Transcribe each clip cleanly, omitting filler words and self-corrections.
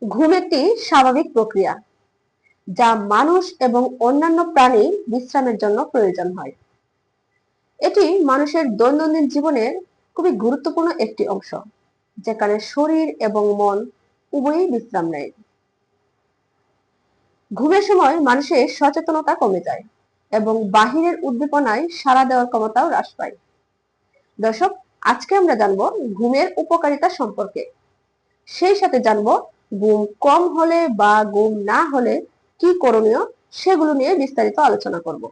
ঘুম একটি স্বাভাবিক প্রক্রিয়া যা মানুষ এবং অন্যান্য প্রাণী বিশ্রামের জন্য প্রয়োজন হয়। এটি মানুষের দৈনন্দিন জীবনের খুবই গুরুত্বপূর্ণ একটি অংশ, যেখানে শরীর এবং মন উভয়ই বিশ্রাম নেয়। ঘুমের সময় মানুষের সচেতনতা কমে যায় এবং বাহিরের উদ্দীপনায় সাড়া দেওয়ার ক্ষমতাও হ্রাস পায়। দর্শক, আজকে আমরা জানবো ঘুমের উপকারিতা সম্পর্কে। সেই সাথে জানবো ঘুম কম হলে বা ঘুম না হলে কি করণীয়, সেগুলো নিয়ে বিস্তারিত আলোচনা করব।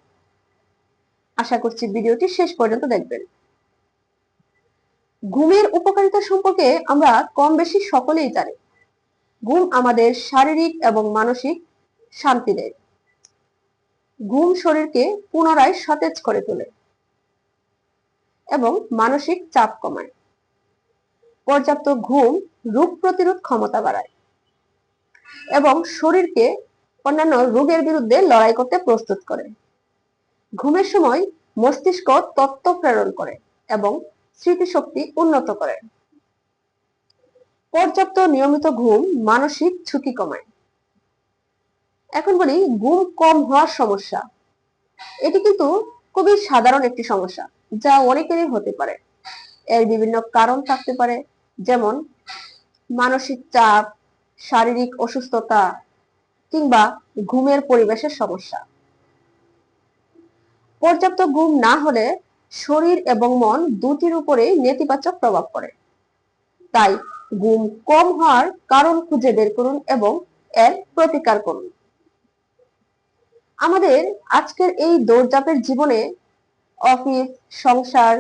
আশা করছি ভিডিওটি শেষ পর্যন্ত দেখবেন। ঘুমের উপকারিতা সম্পর্কে আমরা কম বেশি সকলেই জানি। ঘুম আমাদের শারীরিক এবং মানসিক শান্তি দেয়। ঘুম শরীরকে পুনরায় সতেজ করে তোলে এবং মানসিক চাপ কমায়। পর্যাপ্ত ঘুম রোগ প্রতিরোধ ক্ষমতা বাড়ায় এবং শরীরকে অন্যান্য রোগের বিরুদ্ধে লড়াই করতে প্রস্তুত করে। ঘুমের সময় মস্তিষ্ক তথ্য প্রেরণ করে এবং স্মৃতিশক্তি উন্নত করে। পর্যাপ্ত নিয়মিত ঘুম মানসিক ঝুঁকি কমায়। এখন বলি ঘুম কম হওয়ার সমস্যা। এটি কিন্তু খুবই সাধারণ একটি সমস্যা, যা অনেকেরই হতে পারে। এর বিভিন্ন কারণ থাকতে পারে, যেমন মানসিক চাপ, শারীরিক অসুস্থতা কিংবা ঘুমের পরিবেশের সমস্যা। পর্যাপ্ত ঘুম না হলে শরীর এবং মন দুটির উপরেই নেতিবাচক প্রভাব পড়ে। তাই ঘুম কম হওয়ার কারণ খুঁজে বের করুন এবং এর প্রতিকার করুন। আমাদের আজকের এই দৌড়ঝাঁপের জীবনে অফিস, সংসার,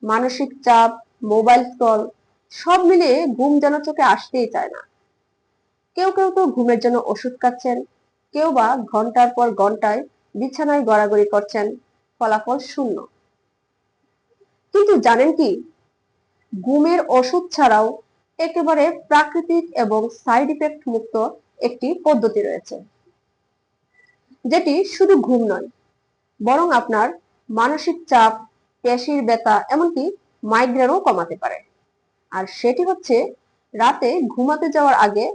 মানসিক চাপ, মোবাইল স্ক্রল সব মিলিয়ে ঘুম যেন চোখে আসতেই চায় না। কেউ কেউ তো ঘুমের জন্য ওষুধ খাচ্ছেন, কেউ বা ঘন্টার পর ঘন্টায় বিছানায় গড়াগড়ি করছেন, ফলাফল শূন্য। কিন্তু জানেন কি, ঘুমের ওষুধ ছাড়াও একেবারে প্রাকৃতিক এবং সাইড ইফেক্ট মুক্ত একটি পদ্ধতি রয়েছে, যেটি শুধু ঘুম নয়, বরং আপনার মানসিক চাপ, পেশির ব্যথা, এমনকি মাইগ্রেনও কমাতে পারে। আর সেটি হচ্ছে রাতে ঘুমাতে যাওয়ার আগে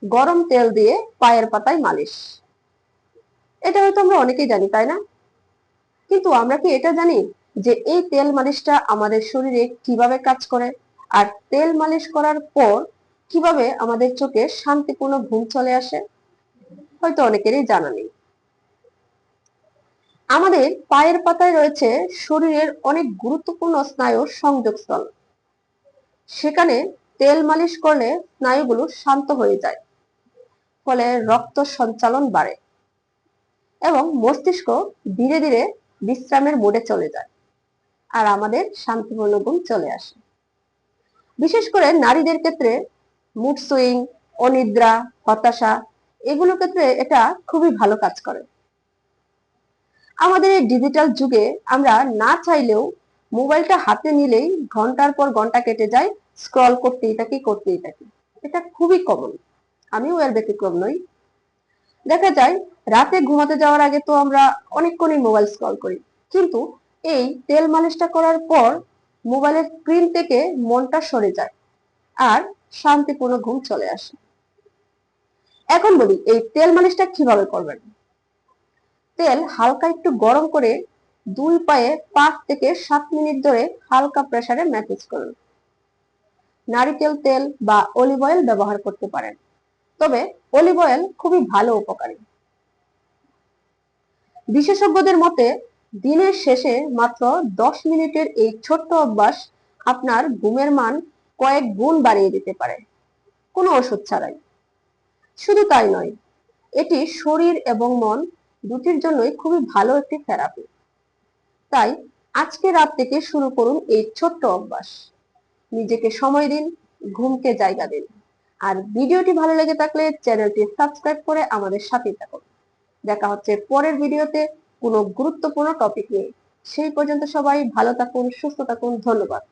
গরম তেল দিয়ে পায়ের পাতায় মালিশ। এটা হয়তো আমরা অনেকেই জানি, তাই না? কিন্তু আমরা কি এটা জানি যে এই তেল মালিশটা আমাদের শরীরে কিভাবে কাজ করে, আর তেল মালিশ করার পর কিভাবে আমাদের চোখে শান্তিপূর্ণ ঘুম চলে আসে? হয়তো অনেকেরই জানা নেই। আমাদের পায়ের পাতায় রয়েছে শরীরের অনেক গুরুত্বপূর্ণ স্নায়ুর সংযোগস্থল। সেখানে তেল মালিশ করলে স্নায়ুগুলো শান্ত হয়ে যায়, ফলে রক্ত সঞ্চালন বাড়ে এবং মস্তিষ্ক ধীরে ধীরে বিশ্রামের মোডে চলে যায়, আর আমাদের শান্তিপূর্ণ ঘুম চলে আসে। বিশেষ করে নারীদের ক্ষেত্রে মুড সুইং, অনিদ্রা, হতাশা, এগুলোর ক্ষেত্রে এটা খুবই ভালো কাজ করে। আমাদের এই ডিজিটাল যুগে আমরা না চাইলেও মোবাইলটা হাতে নিলেই ঘন্টার পর ঘন্টা কেটে যায়, স্ক্রল করতেই থাকি। এটা খুবই কমন, আমিও এর ব্যতিক্রম নই। দেখা যায় রাতে ঘুমাতে যাওয়ার আগে তো আমরা অনেকক্ষণই মোবাইল স্ক্রল করি, কিন্তু এই তেল মালিশটা করার পর মোবাইলের স্ক্রিন থেকে মনটা সরে যায় আর শান্তিপূর্ণ ঘুম চলে আসে। এখন বলি এই তেল মালিশটা কিভাবে করবেন। তেল হালকা একটু গরম করে দুই পায়ে 5 থেকে 7 মিনিট ধরে হালকা প্রেসারে ম্যাসেজ করুন। নারিকেল তেল বা অলিভ অয়েল ব্যবহার করতে পারেন, তবে অলিভ অয়েল খুবই ভালো উপকারী। বিশেষজ্ঞদের মতে দিনের শেষে মাত্র 10 মিনিটের এই ছোট্ট অভ্যাস আপনার ঘুমের মান কয়েক গুণ বাড়িয়ে দিতে পারে, কোনো ওষুধ ছাড়াই। শুধু তাই নয়, এটি শরীর এবং মন দুটির জন্যই খুবই ভালো একটি থেরাপি। তাই আজকে রাত থেকে শুরু করুন এই ছোট্ট অভ্যাস। নিজেকে সময় দিন, ঘুমকে জায়গা দিন। আর ভিডিওটি ভালো লেগে থাকলে চ্যানেলটি সাবস্ক্রাইব করে আমাদের সাথে থাকুন। দেখা হচ্ছে পরের ভিডিওতে কোনো গুরুত্বপূর্ণ টপিক নিয়ে। সেই পর্যন্ত সবাই ভালো থাকুন, সুস্থ থাকুন। ধন্যবাদ।